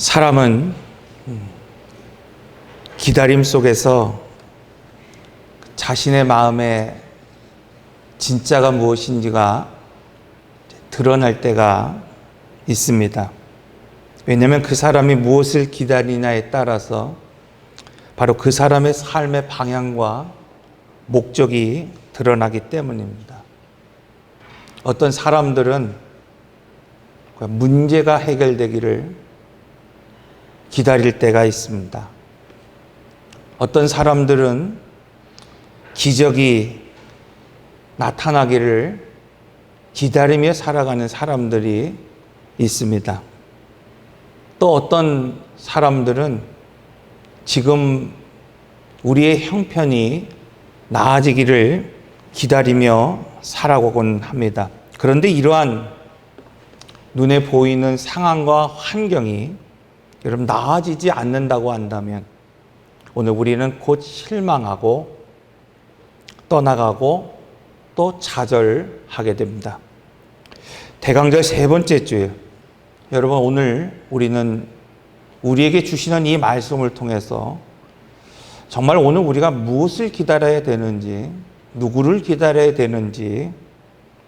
사람은 기다림 속에서 자신의 마음에 진짜가 무엇인지가 드러날 때가 있습니다. 왜냐하면 그 사람이 무엇을 기다리냐에 따라서 바로 그 사람의 삶의 방향과 목적이 드러나기 때문입니다. 어떤 사람들은 문제가 해결되기를 기다릴 때가 있습니다. 어떤 사람들은 기적이 나타나기를 기다리며 살아가는 사람들이 있습니다. 또 어떤 사람들은 지금 우리의 형편이 나아지기를 기다리며 살아가곤 합니다. 그런데 이러한 눈에 보이는 상황과 환경이 여러분 나아지지 않는다고 한다면 오늘 우리는 곧 실망하고 떠나가고 또 좌절하게 됩니다. 대강절 세 번째 주에 여러분 오늘 우리는 우리에게 주시는 이 말씀을 통해서 정말 오늘 우리가 무엇을 기다려야 되는지, 누구를 기다려야 되는지,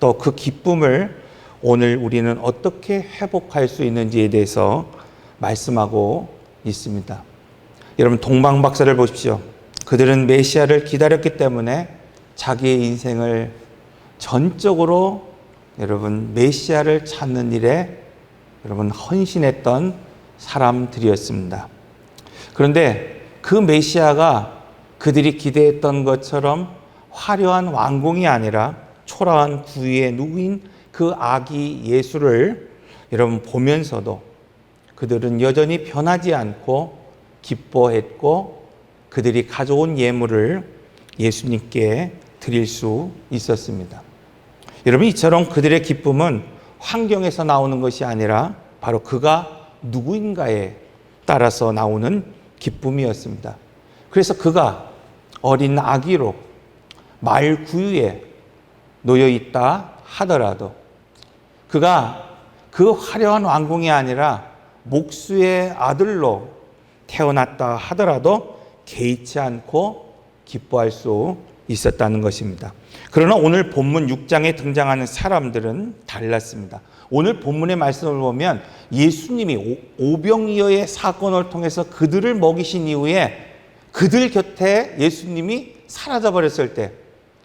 또 그 기쁨을 오늘 우리는 어떻게 회복할 수 있는지에 대해서 말씀하고 있습니다. 여러분 동방박사를 보십시오. 그들은 메시아를 기다렸기 때문에 자기의 인생을 전적으로 여러분 메시아를 찾는 일에 여러분 헌신했던 사람들이었습니다. 그런데 그 메시아가 그들이 기대했던 것처럼 화려한 왕궁이 아니라 초라한 구유에 누인 그 아기 예수를 여러분 보면서도 그들은 여전히 변하지 않고 기뻐했고 그들이 가져온 예물을 예수님께 드릴 수 있었습니다. 여러분 이처럼 그들의 기쁨은 환경에서 나오는 것이 아니라 바로 그가 누구인가에 따라서 나오는 기쁨이었습니다. 그래서 그가 어린 아기로 말 구유에 놓여 있다 하더라도 그가 그 화려한 왕궁이 아니라 목수의 아들로 태어났다 하더라도 개의치 않고 기뻐할 수 있었다는 것입니다. 그러나 오늘 본문 6장에 등장하는 사람들은 달랐습니다. 오늘 본문의 말씀을 보면 예수님이 오병이어의 사건을 통해서 그들을 먹이신 이후에 그들 곁에 예수님이 사라져버렸을 때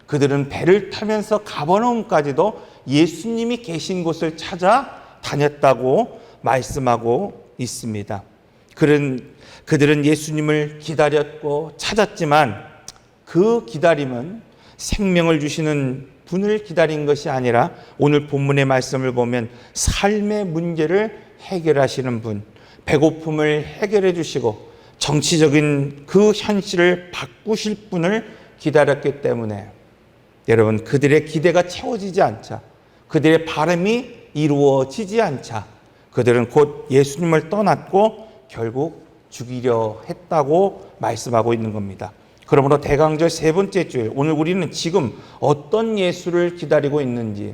그들은 배를 타면서 가버나움까지도 예수님이 계신 곳을 찾아 다녔다고 말씀하고 있습니다. 그들은 예수님을 기다렸고 찾았지만 그 기다림은 생명을 주시는 분을 기다린 것이 아니라 오늘 본문의 말씀을 보면 삶의 문제를 해결하시는 분, 배고픔을 해결해 주시고 정치적인 그 현실을 바꾸실 분을 기다렸기 때문에 여러분 그들의 기대가 채워지지 않자 그들의 바람이 이루어지지 않자 그들은 곧 예수님을 떠났고 결국 죽이려 했다고 말씀하고 있는 겁니다. 그러므로 대강절 세 번째 주일 오늘 우리는 지금 어떤 예수를 기다리고 있는지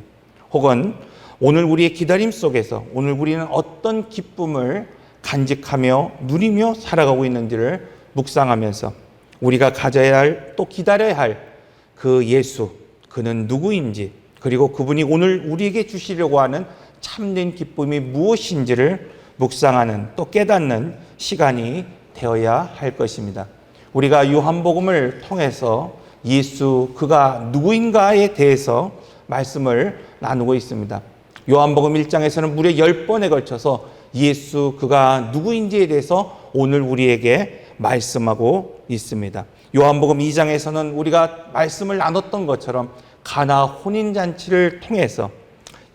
혹은 오늘 우리의 기다림 속에서 오늘 우리는 어떤 기쁨을 간직하며 누리며 살아가고 있는지를 묵상하면서 우리가 가져야 할 또 기다려야 할 그 예수 그는 누구인지 그리고 그분이 오늘 우리에게 주시려고 하는 참된 기쁨이 무엇인지를 묵상하는 또 깨닫는 시간이 되어야 할 것입니다. 우리가 요한복음을 통해서 예수 그가 누구인가에 대해서 말씀을 나누고 있습니다. 요한복음 1장에서는 무려 10번에 걸쳐서 예수 그가 누구인지에 대해서 오늘 우리에게 말씀하고 있습니다. 요한복음 2장에서는 우리가 말씀을 나눴던 것처럼 가나 혼인잔치를 통해서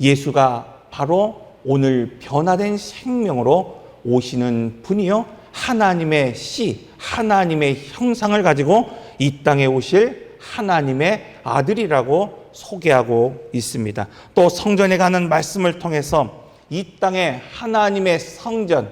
예수가 바로 오늘 변화된 생명으로 오시는 분이요 하나님의 씨, 하나님의 형상을 가지고 이 땅에 오실 하나님의 아들이라고 소개하고 있습니다. 또 성전에 가는 말씀을 통해서 이 땅에 하나님의 성전,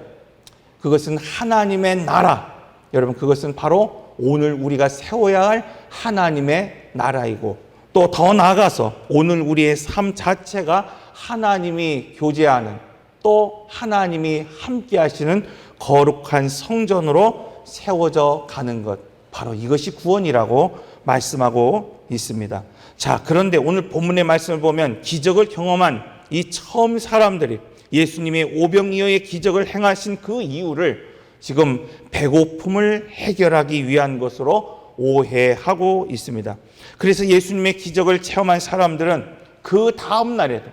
그것은 하나님의 나라, 여러분 그것은 바로 오늘 우리가 세워야 할 하나님의 나라이고 또 더 나아가서 오늘 우리의 삶 자체가 하나님이 교제하는 또 하나님이 함께 하시는 거룩한 성전으로 세워져 가는 것, 바로 이것이 구원이라고 말씀하고 있습니다. 자, 그런데 오늘 본문의 말씀을 보면 기적을 경험한 이 처음 사람들이 예수님의 오병이어의 기적을 행하신 그 이유를 지금 배고픔을 해결하기 위한 것으로 오해하고 있습니다. 그래서 예수님의 기적을 체험한 사람들은 그 다음 날에도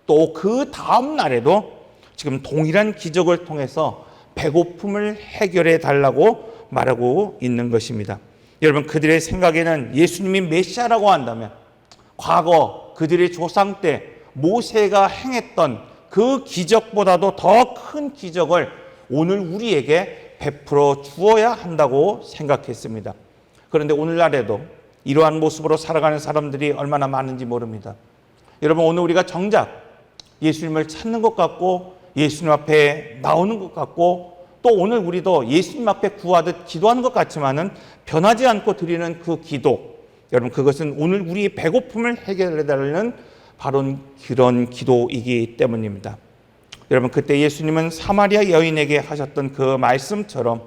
또 그 다음 날에도 지금 동일한 기적을 통해서 배고픔을 해결해 달라고 말하고 있는 것입니다. 여러분, 그들의 생각에는 예수님이 메시아라고 한다면 과거 그들의 조상 때 모세가 행했던 그 기적보다도 더 큰 기적을 오늘 우리에게 베풀어 주어야 한다고 생각했습니다. 그런데 오늘날에도 이러한 모습으로 살아가는 사람들이 얼마나 많은지 모릅니다. 여러분, 오늘 우리가 정작 예수님을 찾는 것 같고 예수님 앞에 나오는 것 같고 또 오늘 우리도 예수님 앞에 구하듯 기도하는 것 같지만은 변하지 않고 드리는 그 기도, 여러분, 그것은 오늘 우리의 배고픔을 해결해달라는 바로 그런 기도이기 때문입니다. 여러분, 그때 예수님은 사마리아 여인에게 하셨던 그 말씀처럼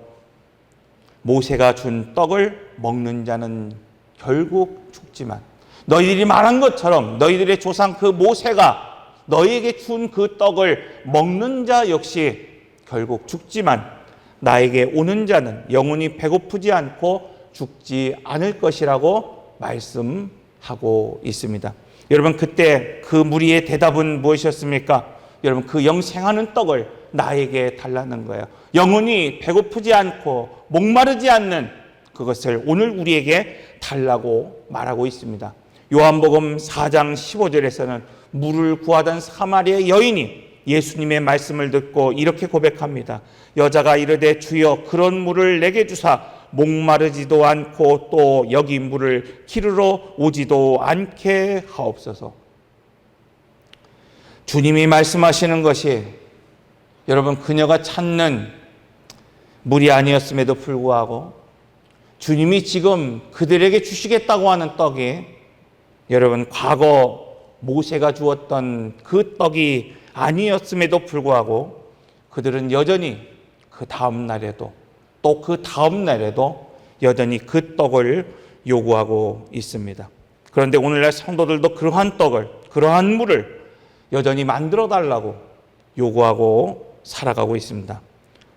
모세가 준 떡을 먹는 자는 결국 죽지만, 너희들이 말한 것처럼 너희들의 조상 그 모세가 너희에게 준 그 떡을 먹는 자 역시 결국 죽지만 나에게 오는 자는 영원히 배고프지 않고 죽지 않을 것이라고 말씀하고 있습니다. 여러분, 그때 그 무리의 대답은 무엇이었습니까? 여러분, 그 영생하는 떡을 나에게 달라는 거예요. 영원히 배고프지 않고 목마르지 않는 그것을 오늘 우리에게 달라고 말하고 있습니다. 요한복음 4장 15절에서는 물을 구하던 사마리아 여인이 예수님의 말씀을 듣고 이렇게 고백합니다. 여자가 이르되 주여 그런 물을 내게 주사 목마르지도 않고 또 여기 물을 기르러 오지도 않게 하옵소서. 주님이 말씀하시는 것이 여러분, 그녀가 찾는 물이 아니었음에도 불구하고 주님이 지금 그들에게 주시겠다고 하는 떡이 여러분, 과거 모세가 주었던 그 떡이 아니었음에도 불구하고 그들은 여전히 그 다음 날에도 또 그 다음 날에도 여전히 그 떡을 요구하고 있습니다. 그런데 오늘날 성도들도 그러한 떡을, 그러한 물을 여전히 만들어 달라고 요구하고 살아가고 있습니다.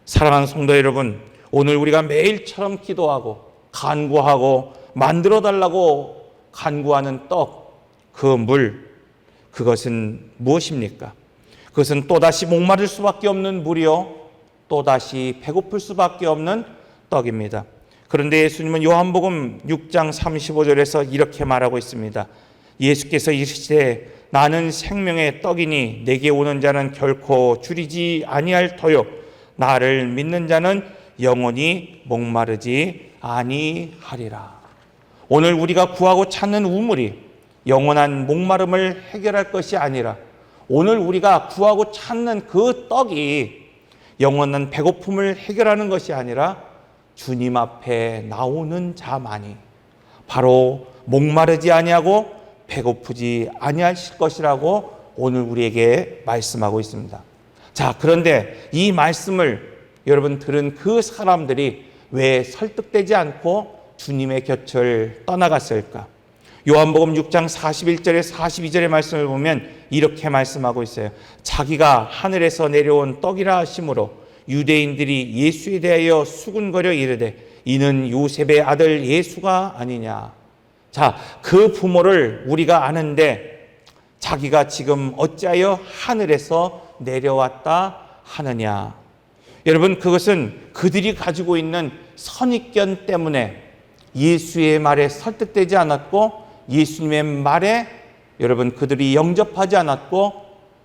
사랑하는 성도 여러분, 오늘 우리가 매일처럼 기도하고 간구하고 만들어 달라고 간구하는 떡, 그 물, 그것은 무엇입니까? 그것은 또다시 목마를 수밖에 없는 물이요, 또다시 배고플 수밖에 없는 떡입니다. 그런데 예수님은 요한복음 6장 35절에서 이렇게 말하고 있습니다. 예수께서 이르시되 나는 생명의 떡이니 내게 오는 자는 결코 줄이지 아니할 터요 나를 믿는 자는 영원히 목마르지 아니하리라. 오늘 우리가 구하고 찾는 우물이 영원한 목마름을 해결할 것이 아니라 오늘 우리가 구하고 찾는 그 떡이 영원한 배고픔을 해결하는 것이 아니라 주님 앞에 나오는 자만이 바로 목마르지 아니하고 배고프지 아니하실 것이라고 오늘 우리에게 말씀하고 있습니다. 자, 그런데 이 말씀을 여러분 들은 그 사람들이 왜 설득되지 않고 주님의 곁을 떠나갔을까? 요한복음 6장 41절에 42절의 말씀을 보면 이렇게 말씀하고 있어요. 자기가 하늘에서 내려온 떡이라 하심으로 유대인들이 예수에 대하여 수군거려 이르되 이는 요셉의 아들 예수가 아니냐. 자, 그 부모를 우리가 아는데 자기가 지금 어찌하여 하늘에서 내려왔다 하느냐. 여러분, 그것은 그들이 가지고 있는 선입견 때문에 예수의 말에 설득되지 않았고 예수님의 말에 여러분 그들이 영접하지 않았고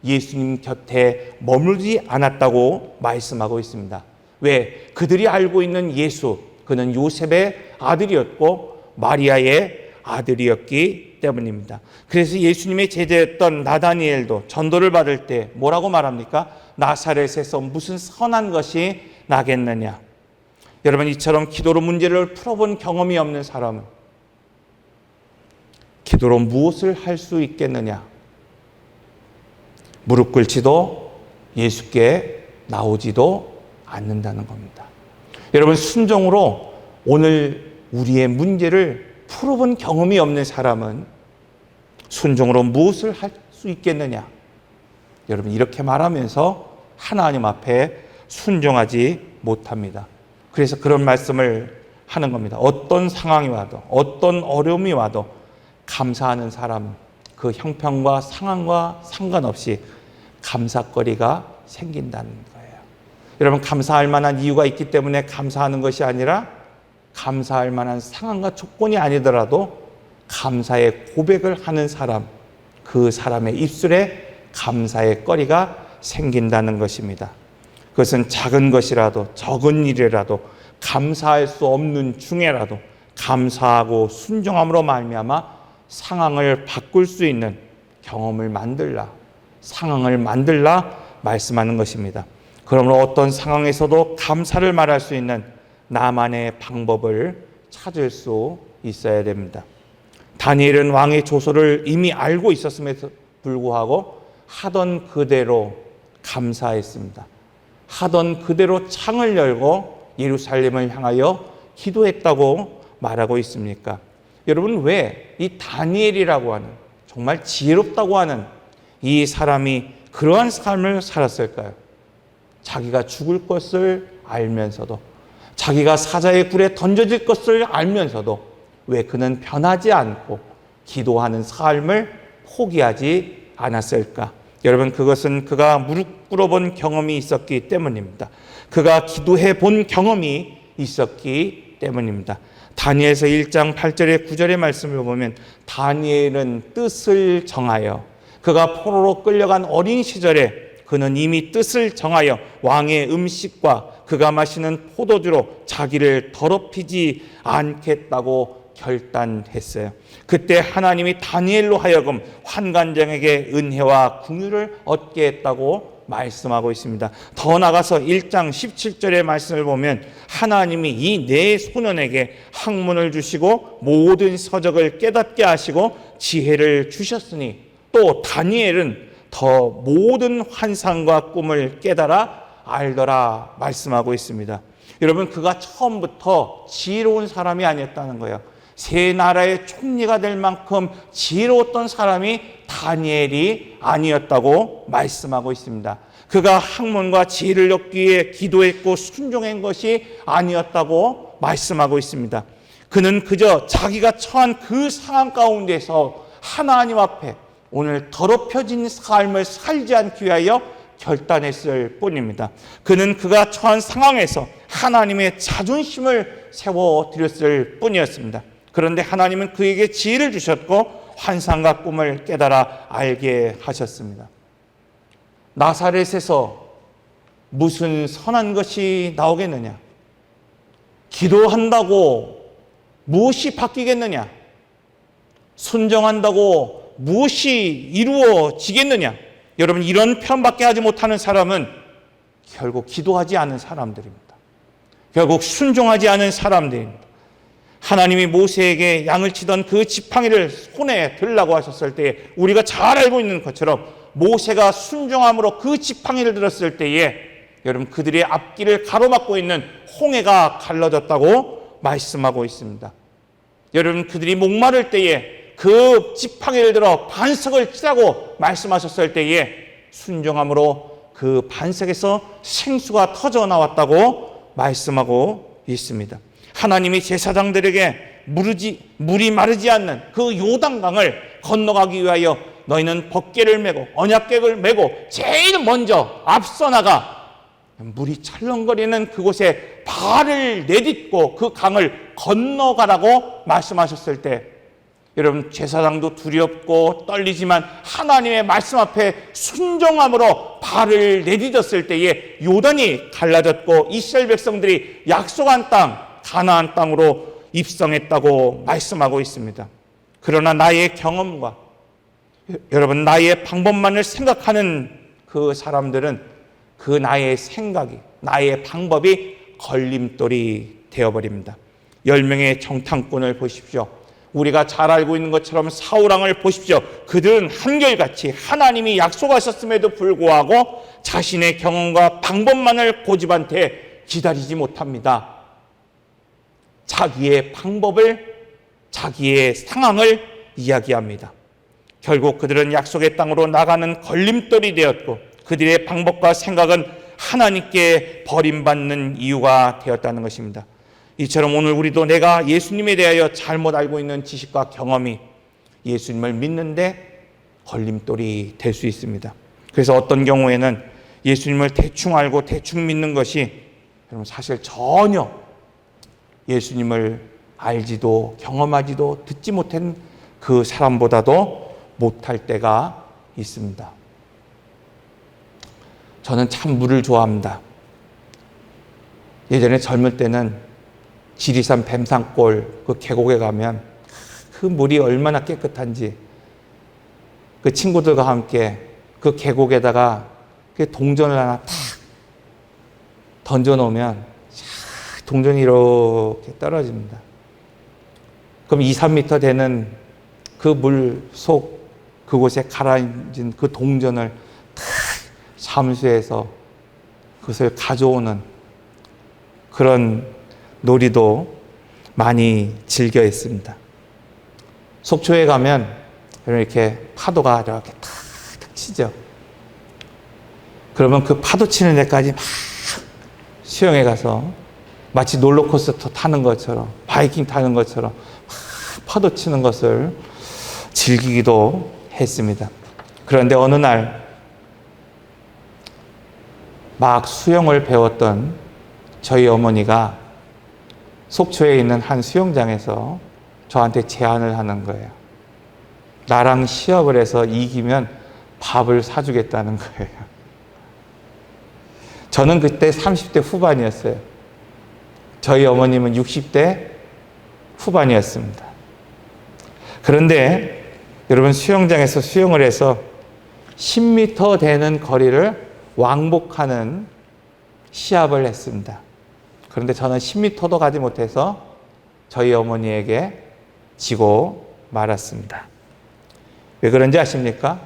예수님 곁에 머물지 않았다고 말씀하고 있습니다. 왜? 그들이 알고 있는 예수, 그는 요셉의 아들이었고 마리아의 아들이었기 때문입니다. 그래서 예수님의 제자였던 나다니엘도 전도를 받을 때 뭐라고 말합니까? 나사렛에서 무슨 선한 것이 나겠느냐. 여러분, 이처럼 기도로 문제를 풀어본 경험이 없는 사람은 기도로 무엇을 할 수 있겠느냐? 무릎 꿇지도 예수께 나오지도 않는다는 겁니다. 여러분, 순종으로 오늘 우리의 문제를 풀어본 경험이 없는 사람은 순종으로 무엇을 할 수 있겠느냐? 여러분, 이렇게 말하면서 하나님 앞에 순종하지 못합니다. 그래서 그런 말씀을 하는 겁니다. 어떤 상황이 와도, 어떤 어려움이 와도 감사하는 사람, 그 형편과 상황과 상관없이 감사거리가 생긴다는 거예요. 여러분, 감사할 만한 이유가 있기 때문에 감사하는 것이 아니라 감사할 만한 상황과 조건이 아니더라도 감사의 고백을 하는 사람, 그 사람의 입술에 감사의 거리가 생긴다는 것입니다. 그것은 작은 것이라도, 적은 일이라도, 감사할 수 없는 중에라도 감사하고 순종함으로 말미암아 상황을 바꿀 수 있는 경험을 만들라, 상황을 만들라 말씀하는 것입니다. 그러므로 어떤 상황에서도 감사를 말할 수 있는 나만의 방법을 찾을 수 있어야 됩니다. 다니엘은 왕의 조서를 이미 알고 있었음에도 불구하고 하던 그대로 감사했습니다. 하던 그대로 창을 열고 예루살렘을 향하여 기도했다고 말하고 있습니까? 여러분, 왜 이 다니엘이라고 하는 정말 지혜롭다고 하는 이 사람이 그러한 삶을 살았을까요? 자기가 죽을 것을 알면서도, 자기가 사자의 굴에 던져질 것을 알면서도 왜 그는 변하지 않고 기도하는 삶을 포기하지 않았을까? 여러분, 그것은 그가 무릎 꿇어본 경험이 있었기 때문입니다. 그가 기도해 본 경험이 있었기 때문입니다. 다니엘서 1장 8절에 9절의 말씀을 보면 다니엘은 뜻을 정하여, 그가 포로로 끌려간 어린 시절에 그는 이미 뜻을 정하여 왕의 음식과 그가 마시는 포도주로 자기를 더럽히지 않겠다고 결단했어요. 그때 하나님이 다니엘로 하여금 환관장에게 은혜와 긍휼을 얻게 했다고 말씀하고 있습니다. 더 나아가서 1장 17절의 말씀을 보면 하나님이 이 네 소년에게 학문을 주시고 모든 서적을 깨닫게 하시고 지혜를 주셨으니 또 다니엘은 더 모든 환상과 꿈을 깨달아 알더라 말씀하고 있습니다. 여러분, 그가 처음부터 지혜로운 사람이 아니었다는 거예요. 세 나라의 총리가 될 만큼 지혜로웠던 사람이 다니엘이 아니었다고 말씀하고 있습니다. 그가 학문과 지혜를 얻기 위해 기도했고 순종한 것이 아니었다고 말씀하고 있습니다. 그는 그저 자기가 처한 그 상황 가운데서 하나님 앞에 오늘 더럽혀진 삶을 살지 않기 위하여 결단했을 뿐입니다. 그는 그가 처한 상황에서 하나님의 자존심을 세워드렸을 뿐이었습니다. 그런데 하나님은 그에게 지혜를 주셨고 환상과 꿈을 깨달아 알게 하셨습니다. 나사렛에서 무슨 선한 것이 나오겠느냐? 기도한다고 무엇이 바뀌겠느냐? 순종한다고 무엇이 이루어지겠느냐? 여러분, 이런 표현밖에 하지 못하는 사람은 결국 기도하지 않은 사람들입니다. 결국 순종하지 않은 사람들입니다. 하나님이 모세에게 양을 치던 그 지팡이를 손에 들라고 하셨을 때에 우리가 잘 알고 있는 것처럼 모세가 순종함으로 그 지팡이를 들었을 때에 여러분, 그들의 앞길을 가로막고 있는 홍해가 갈라졌다고 말씀하고 있습니다. 여러분, 그들이 목마를 때에 그 지팡이를 들어 반석을 치라고 말씀하셨을 때에 순종함으로 그 반석에서 생수가 터져 나왔다고 말씀하고 있습니다. 하나님이 제사장들에게 물이 마르지 않는 그 요단강을 건너가기 위하여 너희는 법궤를 메고 언약궤를 메고 제일 먼저 앞서 나가 물이 철렁거리는 그곳에 발을 내딛고 그 강을 건너가라고 말씀하셨을 때 여러분, 제사장도 두렵고 떨리지만 하나님의 말씀 앞에 순종함으로 발을 내딛었을 때에 요단이 갈라졌고 이스라엘 백성들이 약속한 땅 가나안 땅으로 입성했다고 말씀하고 있습니다. 그러나 나의 경험과 여러분, 나의 방법만을 생각하는 그 사람들은 그 나의 생각이, 나의 방법이 걸림돌이 되어버립니다. 10명의 정탐꾼을 보십시오. 우리가 잘 알고 있는 것처럼 사울왕을 보십시오. 그들은 한결같이 하나님이 약속하셨음에도 불구하고 자신의 경험과 방법만을 고집한 채 기다리지 못합니다. 자기의 방법을, 자기의 상황을 이야기합니다. 결국 그들은 약속의 땅으로 나가는 걸림돌이 되었고 그들의 방법과 생각은 하나님께 버림받는 이유가 되었다는 것입니다. 이처럼 오늘 우리도 내가 예수님에 대하여 잘못 알고 있는 지식과 경험이 예수님을 믿는데 걸림돌이 될 수 있습니다. 그래서 어떤 경우에는 예수님을 대충 알고 대충 믿는 것이 여러분 사실 전혀 예수님을 알지도 경험하지도 듣지 못한 그 사람보다도 못할 때가 있습니다. 저는 참 물을 좋아합니다. 예전에 젊을 때는 지리산 뱀산골 그 계곡에 가면 그 물이 얼마나 깨끗한지 그 친구들과 함께 그 계곡에다가 그 동전을 하나 탁 던져놓으면 동전이 이렇게 떨어집니다. 그럼 2, 3m 되는 그 물 속 그곳에 가라앉은 그 동전을 탁 잠수해서 그것을 가져오는 그런 놀이도 많이 즐겨 했습니다. 속초에 가면 이렇게 파도가 이렇게 탁탁 치죠. 그러면 그 파도 치는 데까지 막 수영해 가서 마치 롤러코스터 타는 것처럼 바이킹 타는 것처럼 막 파도 치는 것을 즐기기도 했습니다. 그런데 어느 날 막 수영을 배웠던 저희 어머니가 속초에 있는 한 수영장에서 저한테 제안을 하는 거예요. 나랑 시합을 해서 이기면 밥을 사주겠다는 거예요. 저는 그때 30대 후반이었어요. 저희 어머님은 60대 후반이었습니다. 그런데 여러분 수영장에서 수영을 해서 10m 되는 거리를 왕복하는 시합을 했습니다. 그런데 저는 10m도 가지 못해서 저희 어머니에게 지고 말았습니다. 왜 그런지 아십니까?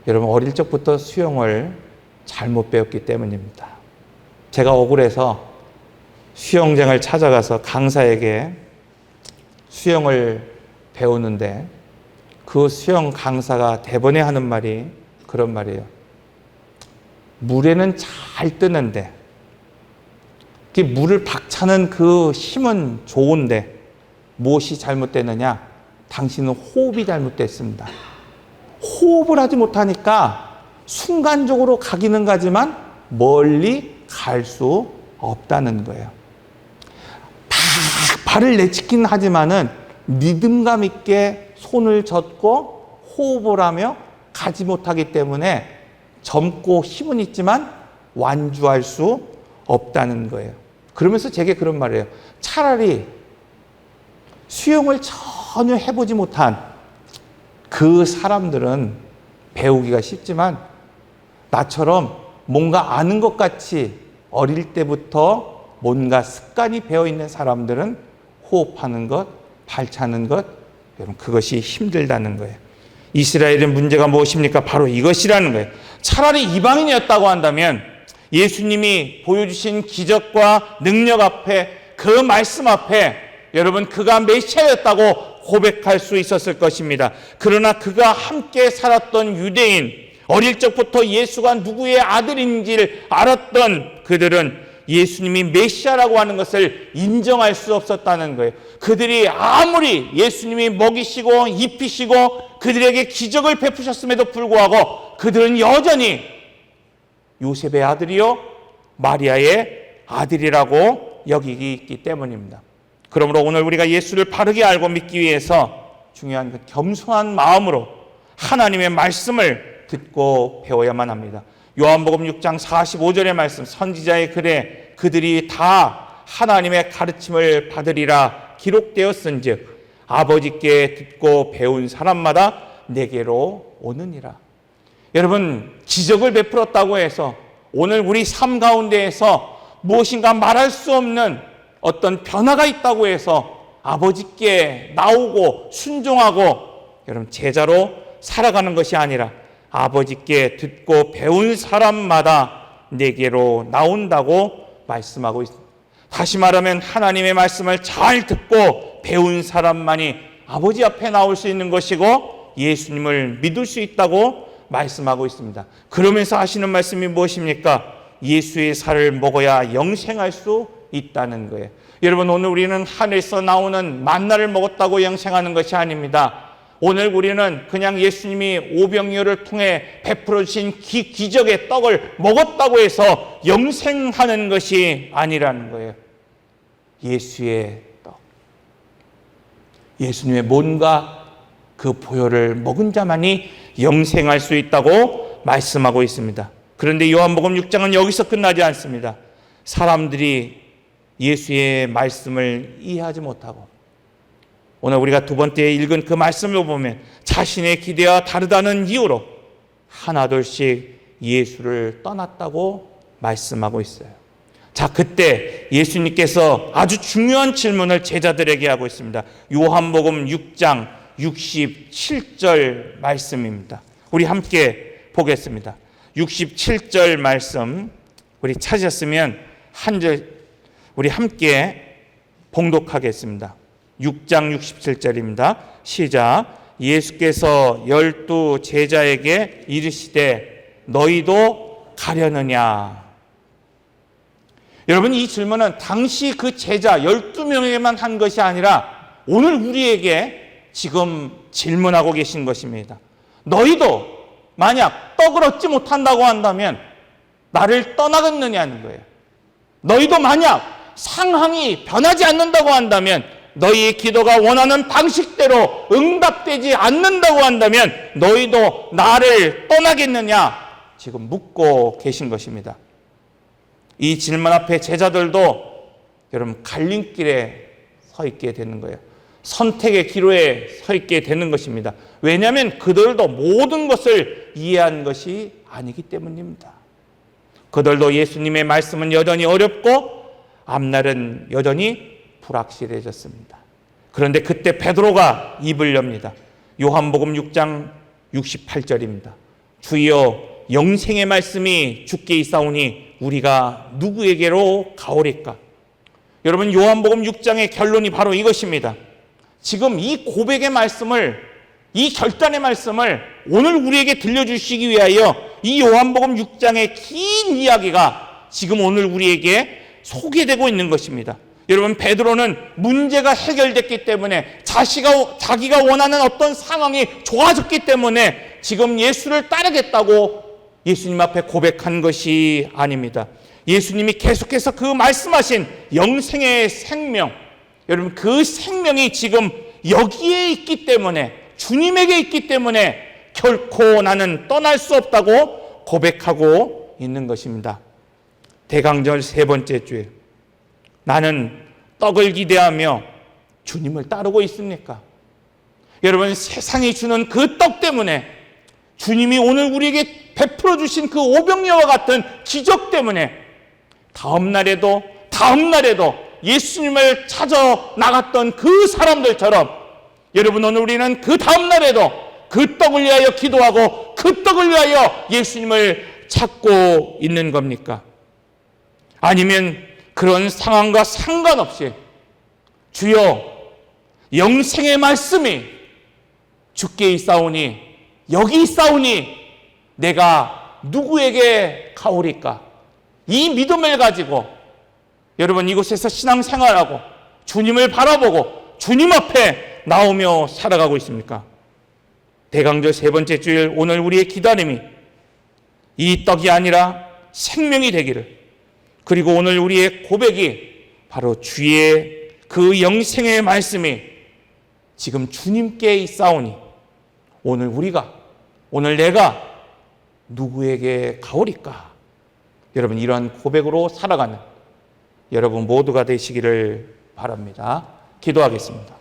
여러분 어릴 적부터 수영을 잘못 배웠기 때문입니다. 제가 억울해서 수영장을 찾아가서 강사에게 수영을 배우는데 그 수영 강사가 대번에 하는 말이 그런 말이에요. 물에는 잘 뜨는데 물을 박차는 그 힘은 좋은데 무엇이 잘못됐느냐? 당신은 호흡이 잘못됐습니다. 호흡을 하지 못하니까 순간적으로 가기는 가지만 멀리 갈 수 없다는 거예요. 발을 내딛긴 하지만은 리듬감 있게 손을 젓고 호흡을 하며 가지 못하기 때문에 젊고 힘은 있지만 완주할 수 없다는 거예요. 그러면서 제게 그런 말이에요. 차라리 수영을 전혀 해보지 못한 그 사람들은 배우기가 쉽지만 나처럼 뭔가 아는 것 같이 어릴 때부터 뭔가 습관이 배어있는 사람들은 호흡하는 것, 발차는 것, 여러분 그것이 힘들다는 거예요. 이스라엘의 문제가 무엇입니까? 바로 이것이라는 거예요. 차라리 이방인이었다고 한다면 예수님이 보여주신 기적과 능력 앞에 그 말씀 앞에 여러분 그가 메시아였다고 고백할 수 있었을 것입니다. 그러나 그가 함께 살았던 유대인, 어릴 적부터 예수가 누구의 아들인지를 알았던 그들은 예수님이 메시아라고 하는 것을 인정할 수 없었다는 거예요. 그들이 아무리 예수님이 먹이시고 입히시고 그들에게 기적을 베푸셨음에도 불구하고 그들은 여전히 요셉의 아들이요 마리아의 아들이라고 여기기 때문입니다. 그러므로 오늘 우리가 예수를 바르게 알고 믿기 위해서 중요한 그 겸손한 마음으로 하나님의 말씀을 듣고 배워야만 합니다. 요한복음 6장 45절의 말씀, 선지자의 글에 그들이 다 하나님의 가르침을 받으리라 기록되었은즉 아버지께 듣고 배운 사람마다 내게로 오느니라. 여러분 기적을 베풀었다고 해서 오늘 우리 삶 가운데에서 무엇인가 말할 수 없는 어떤 변화가 있다고 해서 아버지께 나오고 순종하고 여러분 제자로 살아가는 것이 아니라 아버지께 듣고 배운 사람마다 내게로 나온다고 말씀하고 있습니다. 다시 말하면 하나님의 말씀을 잘 듣고 배운 사람만이 아버지 앞에 나올 수 있는 것이고 예수님을 믿을 수 있다고 말씀하고 있습니다. 그러면서 하시는 말씀이 무엇입니까? 예수의 살을 먹어야 영생할 수 있다는 거예요. 여러분, 오늘 우리는 하늘에서 나오는 만나를 먹었다고 영생하는 것이 아닙니다. 오늘 우리는 그냥 예수님이 오병이어를 통해 베풀어 주신 기적의 떡을 먹었다고 해서 영생하는 것이 아니라는 거예요. 예수의 떡, 예수님의 몸과 그 보혈을 먹은 자만이 영생할 수 있다고 말씀하고 있습니다. 그런데 요한복음 6장은 여기서 끝나지 않습니다. 사람들이 예수의 말씀을 이해하지 못하고 오늘 우리가 두 번째 읽은 그 말씀을 보면 자신의 기대와 다르다는 이유로 하나둘씩 예수를 떠났다고 말씀하고 있어요. 자, 그때 예수님께서 아주 중요한 질문을 제자들에게 하고 있습니다. 요한복음 6장 67절 말씀입니다. 우리 함께 보겠습니다. 67절 말씀 우리 찾으셨으면 한 절 우리 함께 봉독하겠습니다. 6장 67절입니다. 시작. 예수께서 12 제자에게 이르시되 너희도 가려느냐. 여러분, 이 질문은 당시 그 제자 12명에게만 한 것이 아니라 오늘 우리에게 지금 질문하고 계신 것입니다. 너희도 만약 떡을 얻지 못한다고 한다면 나를 떠나겠느냐는 거예요. 너희도 만약 상황이 변하지 않는다고 한다면, 너희의 기도가 원하는 방식대로 응답되지 않는다고 한다면 너희도 나를 떠나겠느냐? 지금 묻고 계신 것입니다. 이 질문 앞에 제자들도 여러분 갈림길에 서 있게 되는 거예요. 선택의 기로에 서 있게 되는 것입니다. 왜냐하면 그들도 모든 것을 이해한 것이 아니기 때문입니다. 그들도 예수님의 말씀은 여전히 어렵고 앞날은 여전히 불확실해졌습니다. 그런데 그때 베드로가 입을 엽니다. 요한복음 6장 68절입니다. 주여, 영생의 말씀이 주께 있사오니 우리가 누구에게로 가오리까? 여러분, 요한복음 6장의 결론이 바로 이것입니다. 지금 이 고백의 말씀을, 이 결단의 말씀을 오늘 우리에게 들려주시기 위하여 이 요한복음 6장의 긴 이야기가 지금 오늘 우리에게 소개되고 있는 것입니다. 여러분, 베드로는 문제가 해결됐기 때문에 자기가 원하는 어떤 상황이 좋아졌기 때문에 지금 예수를 따르겠다고 예수님 앞에 고백한 것이 아닙니다. 예수님이 계속해서 그 말씀하신 영생의 생명, 여러분 그 생명이 지금 여기에 있기 때문에, 주님에게 있기 때문에 결코 나는 떠날 수 없다고 고백하고 있는 것입니다. 대강절 세 번째 주에 나는 떡을 기대하며 주님을 따르고 있습니까? 여러분, 세상이 주는 그 떡 때문에, 주님이 오늘 우리에게 베풀어 주신 그 오병이어와 같은 기적 때문에 다음 날에도 예수님을 찾아 나갔던 그 사람들처럼 여러분, 오늘 우리는 그 다음 날에도 그 떡을 위하여 기도하고 그 떡을 위하여 예수님을 찾고 있는 겁니까? 아니면 그런 상황과 상관없이 주여, 영생의 말씀이 주께 있사오니, 여기 있사오니 내가 누구에게 가오리까? 이 믿음을 가지고 여러분 이곳에서 신앙생활하고 주님을 바라보고 주님 앞에 나오며 살아가고 있습니까? 대강절 세 번째 주일 오늘 우리의 기다림이 이 떡이 아니라 생명이 되기를, 그리고 오늘 우리의 고백이 바로 주의 그 영생의 말씀이 지금 주님께 있사오니 오늘 내가 누구에게 가오리까? 여러분, 이러한 고백으로 살아가는 여러분 모두가 되시기를 바랍니다. 기도하겠습니다.